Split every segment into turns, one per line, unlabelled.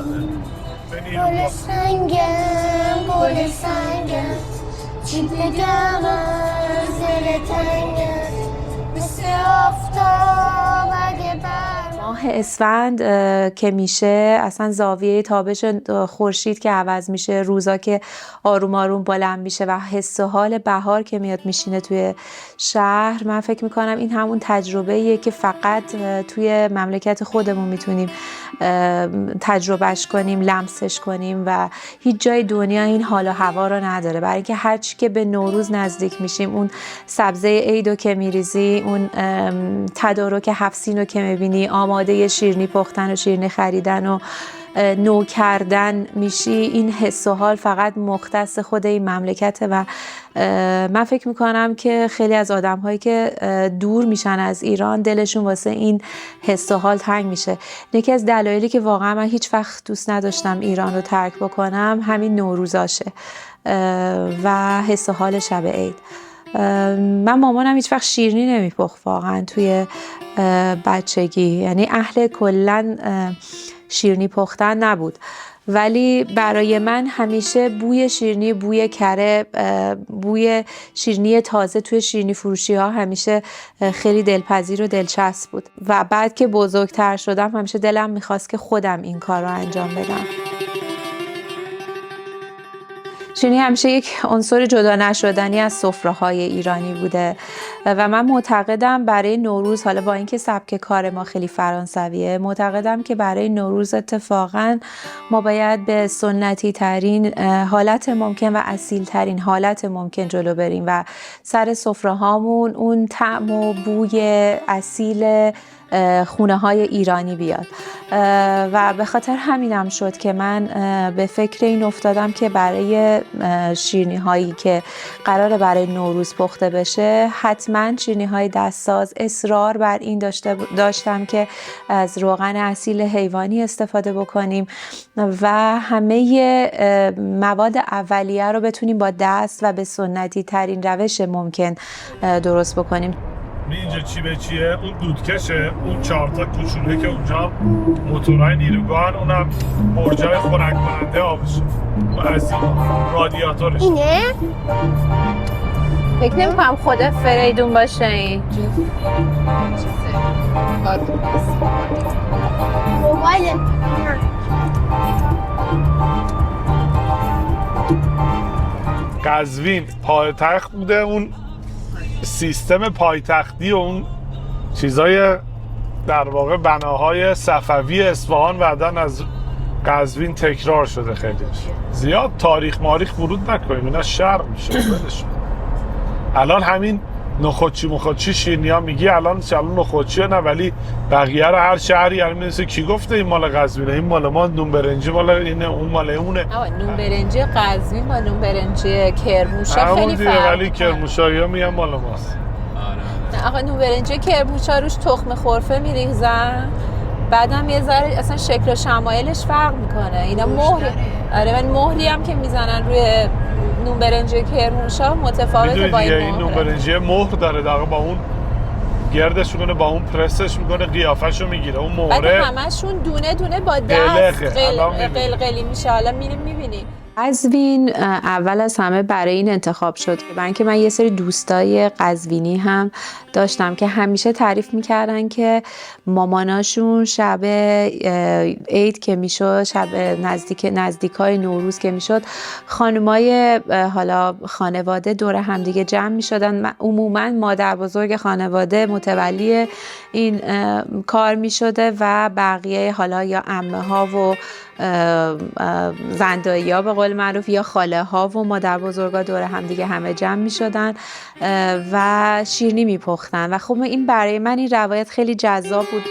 گل سنگم گل سنگم چی بگم از دل تنگم مثل آفتاب اگه
ماه اسفند که میشه اصلا زاویه تابش خورشید که عوض میشه، روزا که آروم آروم بلند میشه و حس و حال بهار که میاد میشینه توی شهر، من فکر میکنم این همون تجربه‌ایه که فقط توی مملکت خودمون میتونیم تجربهش کنیم، لمسش کنیم و هیچ جای دنیا این حال و هوا رو نداره. برای اینکه هرچی که به نوروز نزدیک میشیم، اون سبزه عیدو که میریزی، اون تدارک 7 سینو که میبینی، آماده شیرینی پختن و شیرینی خریدن و نو کردن میشی، این حس و حال فقط مختص خود این مملکته و من فکر میکنم که خیلی از آدم هایی که دور میشن از ایران دلشون واسه این حس و حال تنگ میشه. یکی از دلایلی که واقعا من هیچ وقت دوست نداشتم ایران رو ترک بکنم همین نوروزاشه و حس و حال شب عید. من مامانم هیچ وقت شیرینی نمیپخت واقعا توی بچگی، یعنی اهل کلن شیرینی پختن نبود، ولی برای من همیشه بوی شیرینی، بوی کره، بوی شیرینی تازه توی شیرینی فروشی ها همیشه خیلی دلپذیر و دلچسب بود و بعد که بزرگتر شدم همیشه دلم میخواست که خودم این کار رو انجام بدم. شیرینی همیشه یک عنصر جدا نشدنی از سفره‌های ایرانی بوده و من معتقدم برای نوروز، حالا با اینکه سبک کار ما خیلی فرانسویه، معتقدم که برای نوروز اتفاقا ما باید به سنتی ترین حالت ممکن و اصیل ترین حالت ممکن جلو بریم و سر سفره هامون اون طعم و بوی اصیل خونه های ایرانی بیاد و به خاطر همینم شد که من به فکر این افتادم که برای شیرینی هایی که قراره برای نوروز پخته بشه حتما شیرینی های دستساز اصرار بر این داشتم که از روغن اصیل حیوانی استفاده بکنیم و همه مواد اولیه رو بتونیم با دست و به سنتی ترین روش ممکن درست بکنیم.
اینجا چی به چیه؟ اون دودکشه، اون 4 تا کوچوله که اونجا موتورهای نیروگاهن، اونم برجای خنک کننده آبشه از این رادیاتورش.
اینه؟
فکر نمی‌کنم خود فریدون باشه این.
موبایل
قزوین پایتخت بوده، اون سیستم پایتختی و اون چیزای در واقع بناهای صفوی اصفهان بعدن از قزوین تکرار شده. خیلیش زیاد تاریخ ماریخ ورود نکنیم، اینا شرم میشه. الان همین نخودچی مخودچی شیرینیا میگی الان نخودچیه نه، ولی بقیه رو هر شهری یعنی میرسه کی گفته این مال قزوینه، این مال ما، نون برنجی مال اینه، اون مال اونه.
نون برنجی قزوین با نون برنجی کرمانشاه خیلی فرق،
ولی کرمانشاهی‌ها میگن مال ماست.
آقا نون برنجی کرمانشاه روش تخم خرفه میریزن، بعدم یه ذره اصلا شکل و شمایلش فرق میکنه. اینا مهر، آره من مهری هم که میزنن روی نون برنجی کرمانشاه متفاوته با این
نون برنجی مهر داره، دقیقاً با اون گردش میکنه، با اون پرسش میکنه، قیافش رو میگیره، اون مهره
بعد همشون دونه دونه با دست قلقلی میشه. حالا میریم میبینیم. قزوین اول از همه برای این انتخاب شد که برای اینکه من یه سری دوستای قزوینی هم داشتم که همیشه تعریف میکردن که ماماناشون شب عید که میشد، شب نزدیکای نوروز که میشد، خانمای حالا خانواده دور همدیگه جمع میشدن. عموما مادر بزرگ خانواده متولی این کار میشده و بقیه حالا یا عمه ها و زندایی ها به قول معروف یا خاله ها و مادر بزرگا دور هم دیگه همه جمع می شدن و شیرینی می پختن و خب این برای من این روایت خیلی جذاب بود.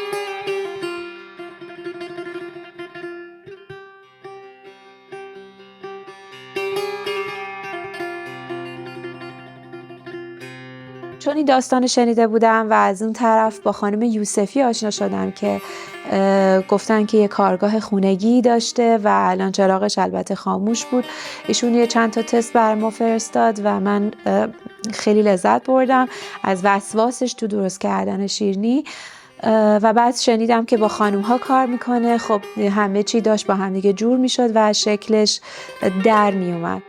چون این داستان شنیده بودم و از اون طرف با خانم یوسفی آشنا شدم که گفتن که یه کارگاه خونگی داشته و الان چراغش البته خاموش بود. ایشون یه چند تا تست بر ما فرستاد و من خیلی لذت بردم از وسواسش تو درست کردن شیرینی و بعد شنیدم که با خانوم ها کار میکنه. خب همه چی داشت با هم دیگه جور میشد و شکلش در میومد.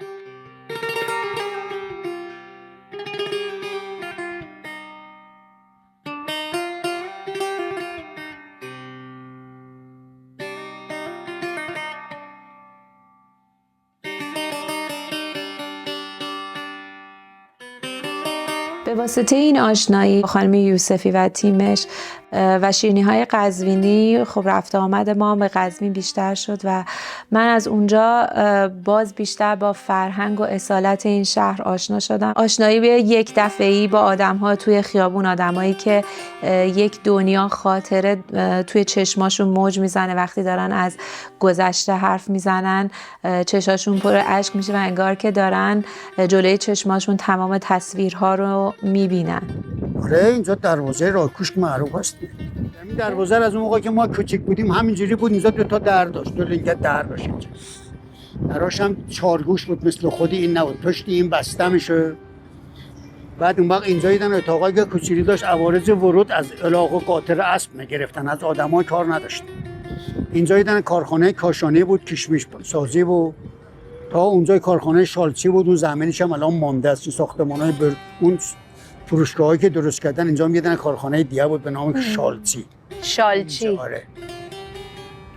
به واسطه این آشنایی خانم یوسفی و تیمش و شیرینی‌های قزوینی خب رفت آمد ما به قزوین بیشتر شد و من از اونجا باز بیشتر با فرهنگ و اصالت این شهر آشنا شدم. آشنایی به یک دفعه‌ای با آدم‌ها توی خیابون، آدمایی که یک دنیا خاطره توی چشماشون موج میزنه وقتی دارن از گذشته حرف میزنن، چشاشون پر اشک میشه و انگار که دارن جلوی چشماشون تمام تصویرها رو میبینن.
آره اینجا دروازه راهکوشک معروف هست. همین دروازه از اون موقع که ما کوچیک بودیم همینجوری بود، اینجا دو تا در داشت، دو لنگه در داشت اینجا. دراش هم چارگوش بود، مثل خودی این نبود، پشت این بسته میشه. بعد اون وقت اینجا دیدن اتاقایی که کوچیکی داشت، عوارض ورود از علاقه قاطر اسب میگرفتن، از آدمای کار نداشت. اینجا دیدن کارخانه کاشانه بود، کشمش سازی بود. تا اونجا کارخانه شالچی بود، اون زمینش هم الان مانده است. ساختمانای اون فروشگاهایی که درست کردن اینجا هم یه دونه کارخانه دیگه بود به نام شالچی. آره.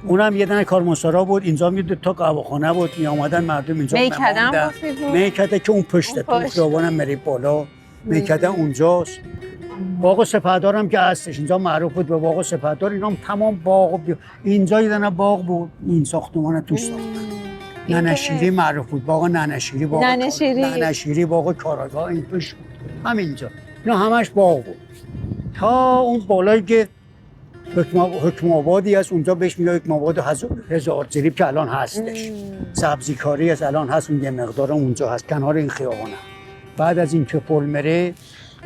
اونم یه دونه کارمانسرا بود، اینجا هم یه دو تا قهوه‌خانه بود، می اومدن مردم اینجا
میکدن
میکده که اون پشت تو خیابانم میری بالا، میکده اونجاست. باغ سپهدار هم که هستش اینجا معروف بود به باغ سپهدار. اینا هم تمام باغ اینجا یه دونه باغ بود، این ساختمان توش ساختن. ننشیری معروف بود، باغ ننشیری، باغ ننشیری، باغ کاراگاه این توش بود. همینجا اینا همش باغ بود تا اون بالایی که حکم آبادی هست، اونجا بهش میگه حکم آباد هزار زریب که الان هستش. سبزیکاری هست الان هست، اون یه مقدار اونجا هست کنار این خیابونه. بعد از این که پل مره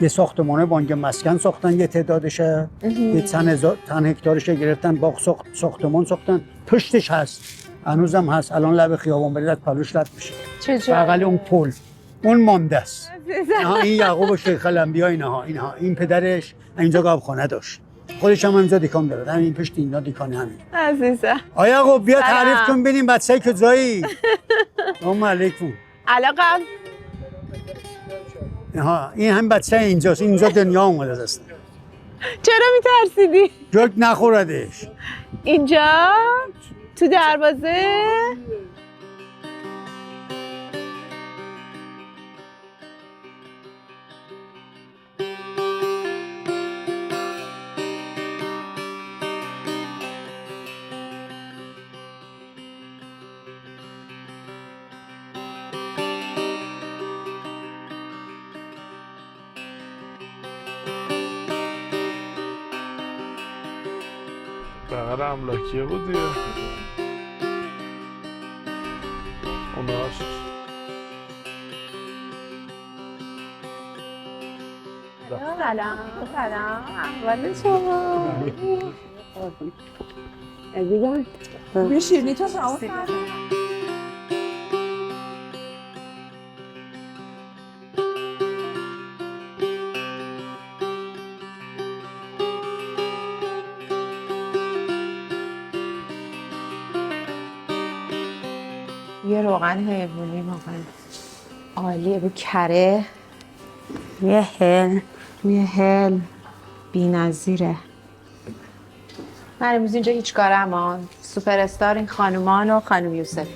یه ساختمانه بانک مسکن ساختن، یه تعدادشه یه چند هکتارش گرفتن، باغ ساختمان ساختن، پشتش هست هنوزم هست. الان لب خیابان برید از پلوش رد میشه، بغل اون پل اون مانده است. این یعقوب شیخ الانبیا اینها این پدرش اینجا گاوخانه داشت، خودش هم اینجا دیکان داره، همین پشت اینا دیکان همین.
عزیزم
آیا یعقوب بیا تعریف کن ببینیم بچه‌ای کجایی؟ سلام علیکم.
علاقم
این هم بچه اینجاست، اینجا دنیا اومده است.
چرا میترسیدی؟
جوک نخوردش.
اینجا تو دروازه
بغل املاکیه بود دیگه اوناش.
سلام احوال شما؟ عزیزم یه شیرینی تو شما یه روغن حیوانی واقعا عالیه، رو کره یه هل بی‌نظیره. من امروز اینجا هیچ کارم سوپر استار این خانومان و خانم یوسف.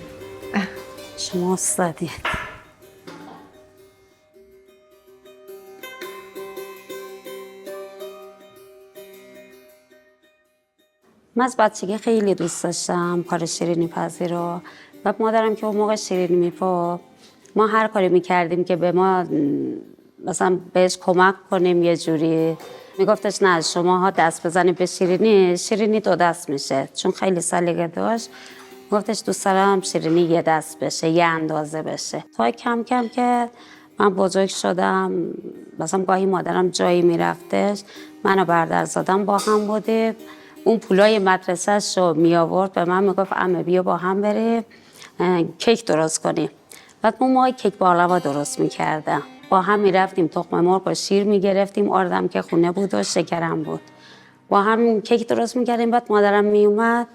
شما استادی. من از بچگی خیلی دوست داشتم کار شیرینی پزی رو و مادرم که اون موقع شیرینی میپا ما هر کاری میکردیم که به ما مثلا بهش کمک کنیم یه جوری میگفتش نه شماها دست بزنید به شیرینی دو دست میشه، چون خیلی سلیقه داشت. گفتش دوست دارم شیرینی یه دست بشه، یه اندازه بشه. تا کم کم که من بزرگ شدم مثلا گاهی مادرم جایی میرفتش من و برادرزادم با هم بودیم، اون پولای مدرسه‌ش رو می آورد به من میگفت عمه بیا با هم بریم کیک درست کنیم. بعد ما کیک باقلوا درست میکردم، با هم میرفتیم تخم مرغ و شیر میگرفتیم، آردم که خونه بود و شکرم بود. با هم کیک درست میکردیم. بعد مادرم میومد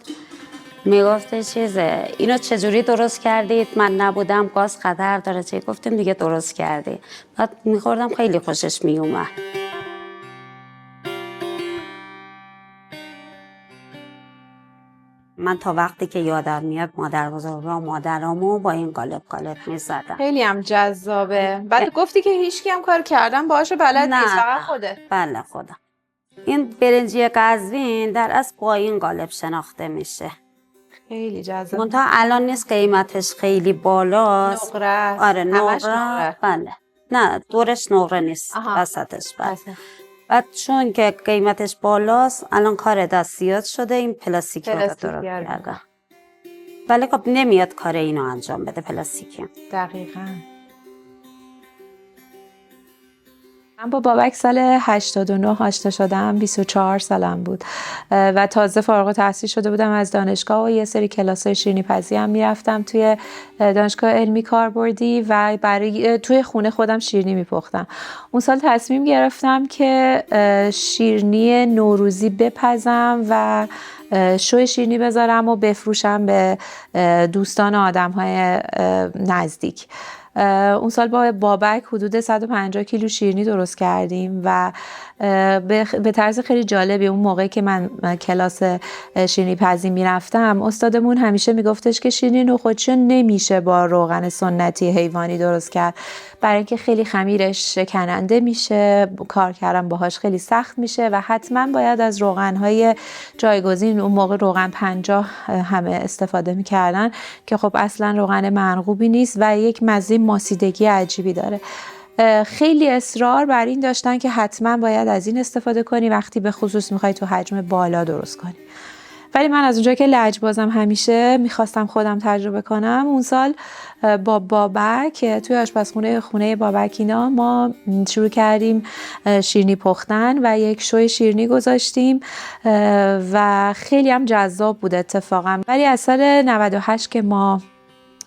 میگفته چیزه اینو چجوری درست کردید؟ من نبودم گاز خطر داره. چه گفتیم دیگه درست کردی. بعد میخوردم خیلی خوشش میومد. من تا وقتی که یادم میاد مادر بزرگم مادرامو با این قالب میزدم.
خیلی هم جذابه. بعد گفتی که هیچکی هم کار کردن باهاش بلد نیست، فقط خوده.
بله خودم. این برنجی قزوین در اصل با این قالب شناخته میشه.
خیلی جذاب.
منتها الان نیست، قیمتش خیلی بالاست.
نقره است.
آره
همش
نقره. بله. نه دورش نقره نیست. وسطش بله. بعد چون که قیمتش بالاست الان کار دستیات شده، این پلاستیکی رو درست کردن. ولی خب نمیاد کار اینو انجام بده پلاستیکی.
دقیقاً. من با بابک سال 89 آشنا شدم، 24 سالم بود و تازه فارغ التحصیل شده بودم از دانشگاه و یه سری کلاس‌های شیرینی‌پزی هم میرفتم توی دانشگاه علمی کاربردی و برای توی خونه خودم شیرینی میپختم. اون سال تصمیم گرفتم که شیرینی نوروزی بپزم و شوی شیرینی بذارم و بفروشم به دوستان و آدم‌های نزدیک. اون سال با بابک حدود 150 کیلو شیرینی درست کردیم و به طرز خیلی جالبی اون موقعی که من کلاس شیرینی پزی میرفتم استادمون همیشه میگفتش که شیرینی نخودچی نمیشه با روغن سنتی حیوانی درست کرد، برای اینکه خیلی خمیرش شکننده میشه، کار کردن باهاش خیلی سخت میشه و حتما باید از روغنهای جایگزین، اون موقع روغن 50 همه استفاده میکردن که خب اصلا روغن مرغوبی نیست و یک مزه ماسیدگی عجیبی داره. خیلی اصرار بر این داشتن که حتما باید از این استفاده کنی وقتی به خصوص میخوای تو حجم بالا درست کنی. ولی من از اونجا که لجبازم همیشه میخواستم خودم تجربه کنم. اون سال با بابک توی آشپزخونه بابک اینا ما شروع کردیم شیرینی پختن و یک شوی شیرینی گذاشتیم و خیلی هم جذاب بود اتفاقا. ولی از سال 98 که ما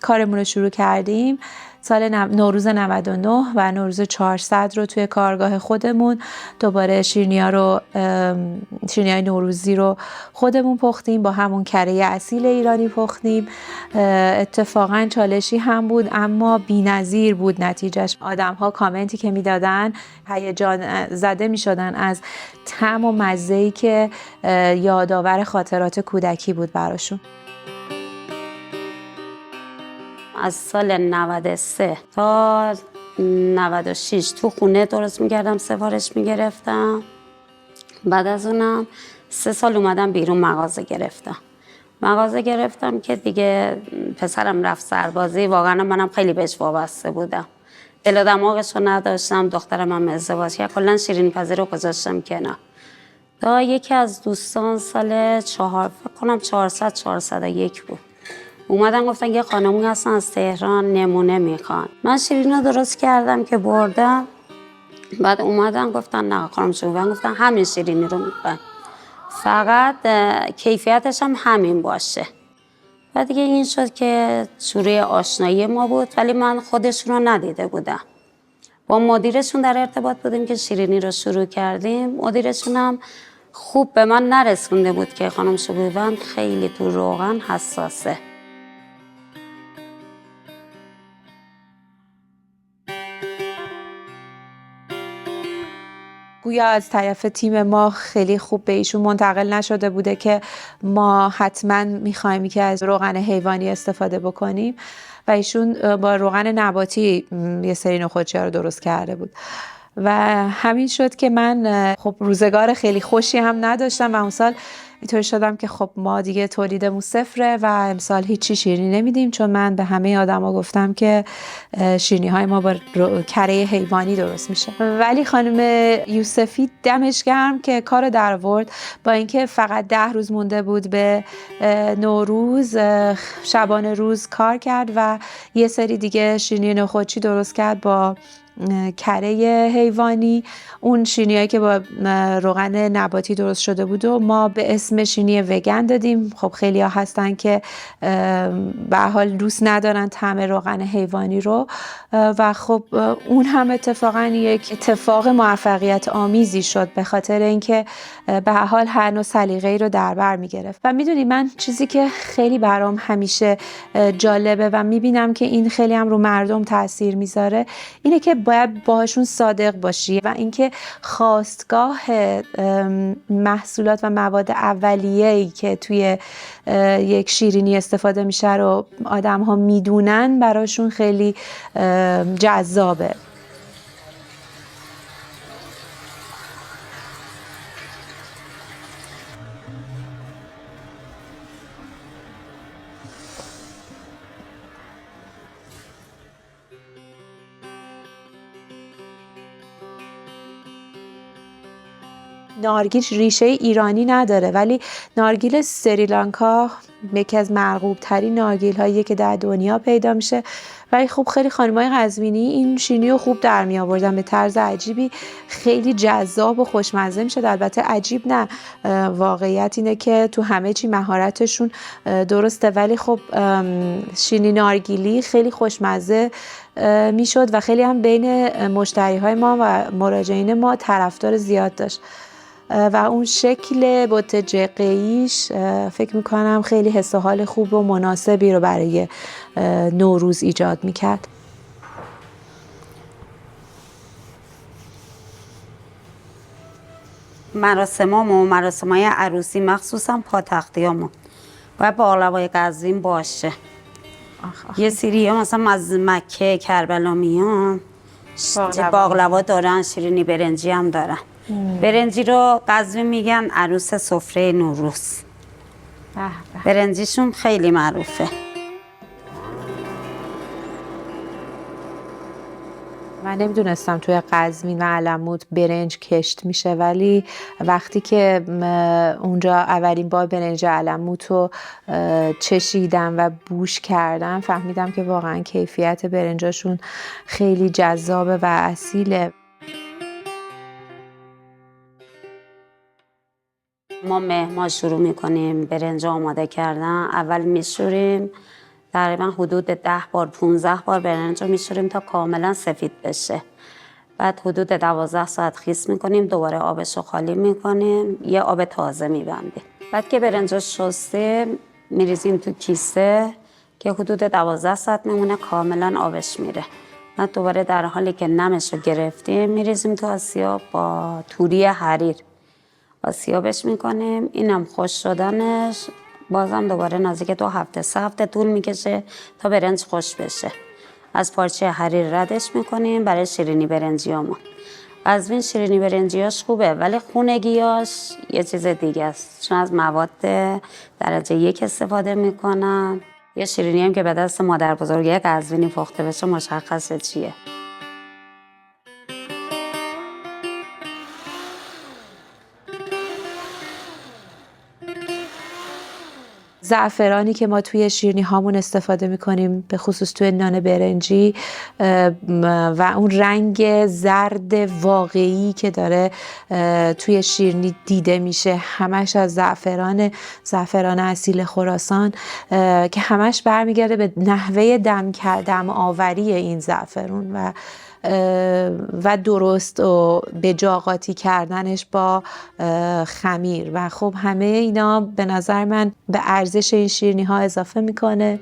کارمون رو شروع کردیم، سال نوروز 99 و نوروز 400 رو توی کارگاه خودمون دوباره شیرینی‌های نوروزی رو خودمون پختیم، با همون کره اصیل ایرانی پختیم. اتفاقا چالشی هم بود اما بی‌نظیر بود نتیجهش. آدم‌ها کامنتی که میدادن هیجان زده میشدن از طعم و مزه‌ای که یادآور خاطرات کودکی بود براشون.
از سال 93 تا 96 تو خونه درست میکردم، سفارش میگرفتم. بعد از اونم 3 سال اومدم بیرون مغازه گرفتم که دیگه پسرم رفت سربازی. واقعا منم خیلی بهش وابسته بودم، دل و دماغش رو نداشتم. دخترم هم ازدواج کرد، کلا شیرینی پزی رو گذاشتم کنار. تا یکی از دوستان سال 401 بود اومدن گفتن یه خانمون هستن از تهران نمونه میخوان. من شیرینی رو درست کردم که بردم. بعد اومدن گفتن نه خانم شما، گفتن همین شیرینی رو میخوان، فقط کیفیتش هم همین باشه. و دیگه این شد که شروع آشنایی ما بود، ولی من خودشون رو ندیده بودم. با مدیرشون در ارتباط بودیم که شیرینی رو شروع کردیم. مدیرشون هم خوب به من نرسونده بود که خانم شبویوند خیلی تو روغن حساسه.
گویا از طرف تیم ما خیلی خوب به ایشون منتقل نشده بوده که ما حتما میخوایم که از روغن حیوانی استفاده بکنیم و ایشون با روغن نباتی یه سری نخودچی‌ها رو درست کرده بود و همین شد که من خب روزگار خیلی خوشی هم نداشتم و اون سال اینطوری شدم که خب ما دیگه تولیدمون صفره و امسال هیچی شیرینی نمیدیم، چون من به همه آدما گفتم که شیرینی های ما با کره حیوانی درست میشه. ولی خانم یوسفی دمش گرم که کارو در آورد، با اینکه فقط 10 روز مونده بود به نوروز، شبانه روز کار کرد و یه سری دیگه شیرینی نخودچی درست کرد با کره حیوانی، اون شیرینیایی که با روغن نباتی درست شده بود و ما به اسم شیرینی وگن دادیم. خب خیلی ها هستن که به حال دوست ندارن طعم روغن حیوانی رو و خب اون هم اتفاقا یک اتفاق موفقیت آمیزی شد به خاطر اینکه به حال هر نوع سلیقه‌ای رو در بر می‌گرفت. و میدونی من چیزی که خیلی برام همیشه جالبه و میبینم که این خیلی هم رو مردم تاثیر میذاره اینه که باید باهاشون صادق باشی و اینکه خواستگاه محصولات و مواد اولیه‌ای که توی یک شیرینی استفاده میشه رو آدم ها میدونن براشون خیلی جذابه. نارگیل ریشه ایرانی نداره ولی نارگیل سریلانکا یکی از مرغوب ترین نارگیل هاییه که در دنیا پیدا میشه. ولی خب خیلی خانم‌های قزوینی این شیرینی رو خوب در می آوردن به طرز عجیبی، خیلی جذاب و خوشمزه میشه. البته عجیب نه، واقعیت اینه که تو همه چی مهارتشون درسته ولی خب شیرینی نارگیلی خیلی خوشمزه میشد و خیلی هم بین مشتری‌های ما و مراجعین ما طرفدار زیاد داشت و اون شکل بت جقه‌ایش فکر میکنم خیلی حس و حال خوب و مناسبی رو برای نوروز ایجاد میکرد.
مراسمای عروسی مخصوصا پاتختیامون و باقلوای قزوین باشه. یه سری ها مثلا از مکه کربلا میان باقلوا دارن، شیرینی برنجی هم دارن. برنجی رو قزوین میگن عروس سفره نوروز. برنجیشون خیلی معروفه.
من نمیدونستم توی قزوین و علموت برنج کشت میشه ولی وقتی که اونجا اولین بار برنج علموت رو چشیدم و بوش کردم فهمیدم که واقعا کیفیت برنجاشون خیلی جذابه و اصیله.
ما مهمان شروع میکنیم برنج آماده کردن. اول میشوریم تقریبا حدود 10 بار 15 بار برنج رو میشوریم تا کاملا سفید بشه. بعد حدود 12 ساعت خیس میکنیم، دوباره آبش رو خالی میکنیم، یه آب تازه میبندیم. بعد که برنج رو شستیم میریزیم تو کیسه که حدود 12 ساعت میمونه کاملا آبش میره. بعد دوباره در حالی که نمش رو گرفتیم میریزیم تو آسیاب با توری حریر آسیابش میکنیم. اینم خوش شدنش بازم دوباره نزدیک 2 هفته 3 هفته طول میکشه تا برنج خوش بشه. از پارچه حریر ردش میکنیم برای شیرینی برنجیامون. قزوین شیرینی برنجیاش خوبه ولی خونگیاش یه چیز دیگه است، چون از مواد درجه 1 استفاده میکنن. یه شیرینی هم که به دست مادر بزرگی قزوینی پخته بشه مشخصه چیه.
زعفرانی که ما توی شیرینی هامون استفاده میکنیم به خصوص توی نان برنجی و اون رنگ زرد واقعی که داره توی شیرینی دیده میشه همش از زعفران اصیل خراسان که همش برمیگرده به نحوه دم آوری این زعفرون و درست و به جا قاطی کردنش با خمیر و خب همه اینا به نظر من به ارزش این شیرینی ها اضافه میکنه.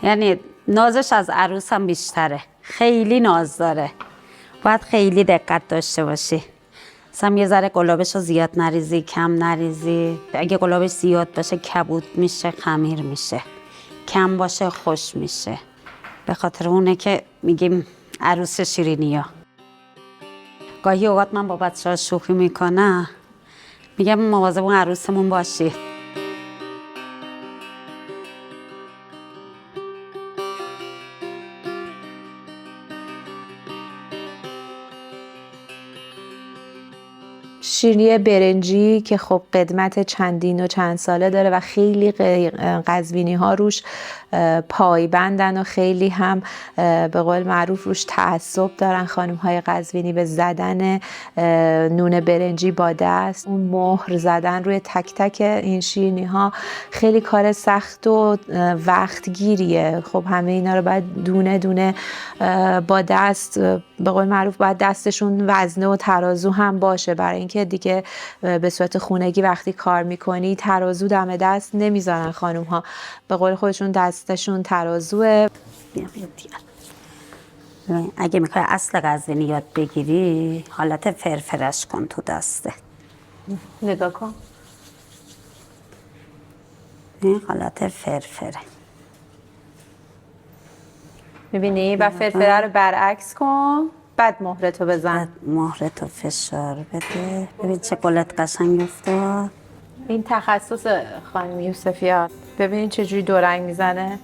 یعنی نازش از عروس هم بیشتره، خیلی ناز داره، باید خیلی دقت داشته باشی. مثلا یه ذره گلابش رو زیاد نریزی، کم نریزی. اگه گلابش زیاد باشه کبود میشه، خمیر میشه. کم باشه خوش میشه. به خاطر اونه که میگیم عروس شیرینی ها. گاهی اوقات من با بچه ها شوخی میکنم میگم مواظب اون عروسمون باشی.
شیرینی برنجی که خب قدمت چندین و چند ساله داره و خیلی قزوینی ها روش پایبندن و خیلی هم به قول معروف روش تعصب دارن خانم های قزوینی به زدن نون برنجی با دست. اون مهر زدن روی تک تک این شیرینی ها خیلی کار سخت و وقت گیریه. خب همه اینا رو باید دونه دونه با دست، به قول معروف باید دستشون وزنه و ترازو هم باشه، برای اینکه دیگه به صورت خونگی وقتی کار میکنی ترازو دم دست نمیذارن خانوم ها، به قول خودشون دستشون ترازوه.
اگه میخوای اصل قزوینی یاد بگیری حالت فرفرش کن تو دسته.
نگاه کن
این حالت فرفره،
میبینی؟ و فرفره رو برعکس کن، بعد مهرتو بزن.
بعد مهرتو فشار بده. ببین چه گلت قشنگ افتاد.
این تخصص خانم یوسفیان. ببین چجوری دو رنگ میزنه.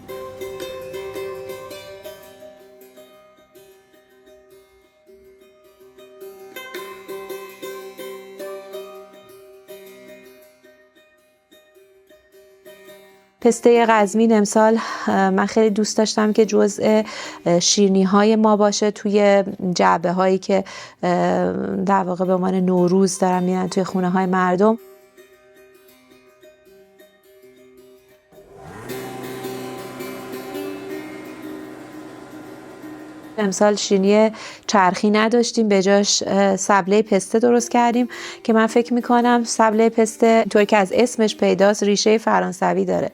پسته قزوین امسال من خیلی دوست داشتم که جزء شیرینی های ما باشه توی جعبه هایی که در واقع به عنوان نوروز دارن میرن توی خونه های مردم. امسال شیرینی چرخی نداشتیم، به جاش سبله پسته درست کردیم که من فکر میکنم سبله پسته طور که از اسمش پیداست ریشه فرانسوی داره،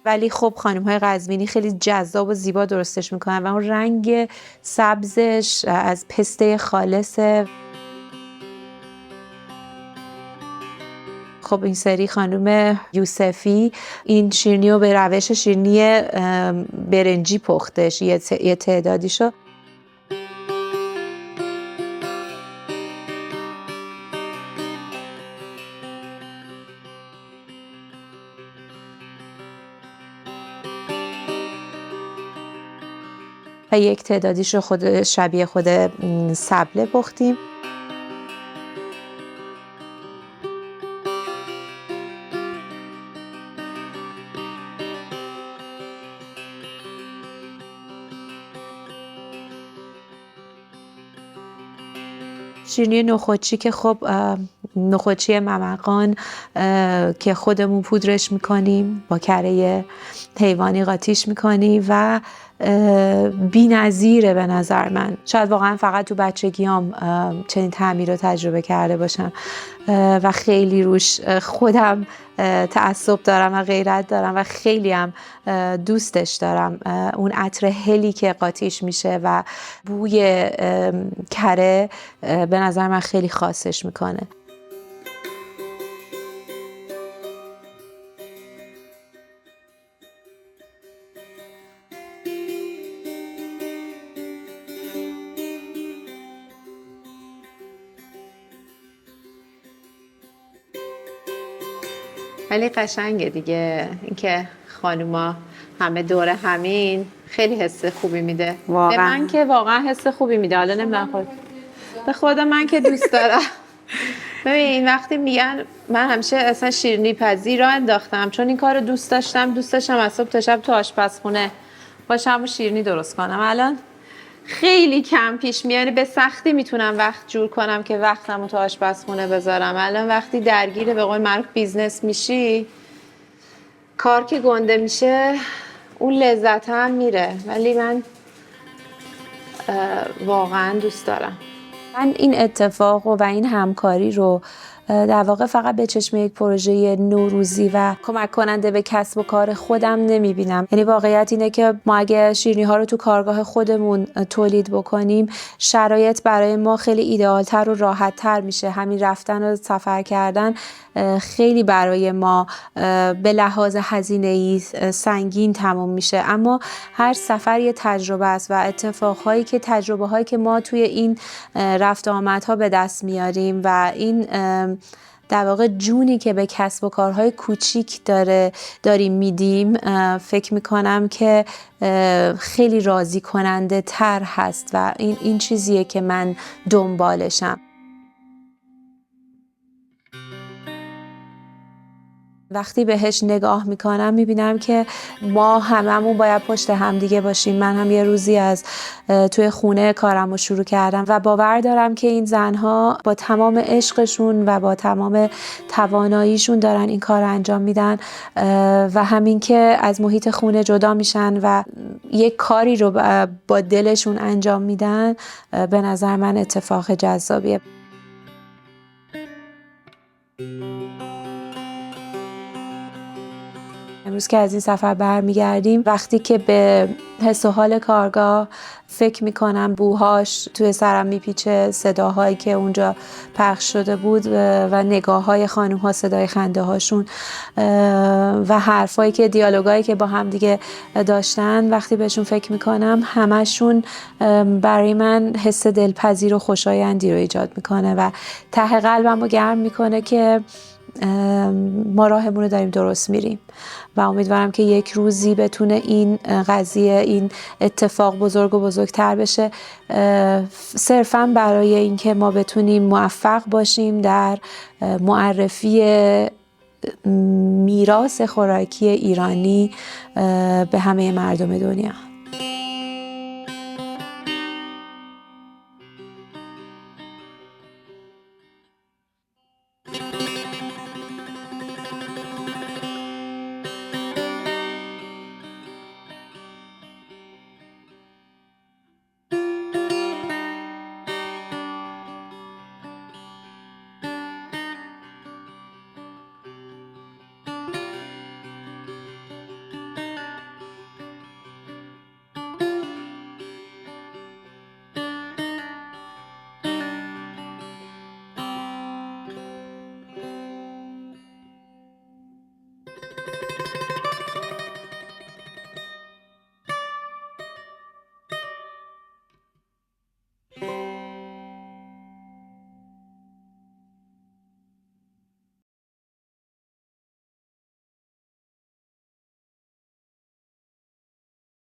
ولی خب خانم های قزوینی خیلی جذاب و زیبا درستش میکنن و اون رنگ سبزش از پسته خالصه. خب این سری خانم یوسفی این شیرینی رو به روش شیرینی برنجی پختش، یه تعدادیشو. و یک تعدادیش رو خود شبیه خود سبله پختیم. شیرینی نخودچی که خب نخودچی ممقان که خودمون پودرش میکنیم، با کره حیوانی قاطیش میکنی و بی‌نظیره به نظر من. شاید واقعا فقط تو بچگیام چنین طعمی رو تجربه کرده باشم و خیلی روش خودم تعصب دارم و غیرت دارم و خیلی هم دوستش دارم. اون عطر هلی که قاطیش میشه و بوی کره به نظر من خیلی خاصش میکنه. ولی قشنگه دیگه اینکه خانوما همه دور همین، خیلی حس خوبی میده.
واقعا.
به من که واقعا حس خوبی میده. حالا نمیدونم خود به خود من که دوست دارم. ببین وقتی میگن، من همیشه اصلا شیرینی پزی را انداختم چون این کار رو دوست داشتم از صبح تا شب تو آشپزخونه باشم و شیرینی درست کنم. الان خیلی کم پیش میاد، یعنی به سختی میتونم وقت جور کنم که وقتمو تو آشپزخونه بذارم. الان وقتی درگیر به قول معروف بیزنس میشی، کار که گنده میشه اون لذت هم میره، ولی من واقعا دوست دارم. من این اتفاق و این همکاری رو در واقع فقط به چشم یک پروژه نوروزی و کمک کننده به کسب و کار خودم نمیبینم. یعنی واقعیت اینه که ما اگه شیرینی ها رو تو کارگاه خودمون تولید بکنیم، شرایط برای ما خیلی ایدئال‌تر و راحت‌تر میشه. همین رفتن و سفر کردن خیلی برای ما به لحاظ هزینه‌ای سنگین تموم میشه، اما هر سفر یه تجربه است و تجربه هایی که ما توی این رفت آمدها به دست میاریم و این در واقع جونی که به کسب و کارهای کوچیک داریم میدیم، فکر میکنم که خیلی راضی کننده تر هست و این چیزیه که من دنبالشم. وقتی بهش نگاه میکنم میبینم که ما هممون باید پشت همدیگه باشیم. من هم یه روزی از توی خونه کارم رو شروع کردم و باور دارم که این زنها با تمام عشقشون و با تمام تواناییشون دارن این کار رو انجام میدن و همین که از محیط خونه جدا میشن و یک کاری رو با دلشون انجام میدن، به نظر من اتفاق جذابیه. امروز که از این سفر برمیگردیم، وقتی که به حس و حال کارگاه فکر میکنم، بوهاش توی سرم میپیچه، صداهایی که اونجا پخش شده بود و نگاه های خانوم ها، صدای خنده هاشون و حرفایی که دیالوگایی که با هم دیگه داشتن، وقتی بهشون فکر میکنم همشون برای من حس دلپذیر و خوشایندی رو ایجاد میکنه و ته قلبم رو گرم میکنه که ما راهمون رو داریم درست میریم و امیدوارم که یک روزی بتونه این قضیه، این اتفاق بزرگ و بزرگتر بشه، صرفاً برای اینکه ما بتونیم موفق باشیم در معرفی میراث خوراکی ایرانی به همه مردم دنیا.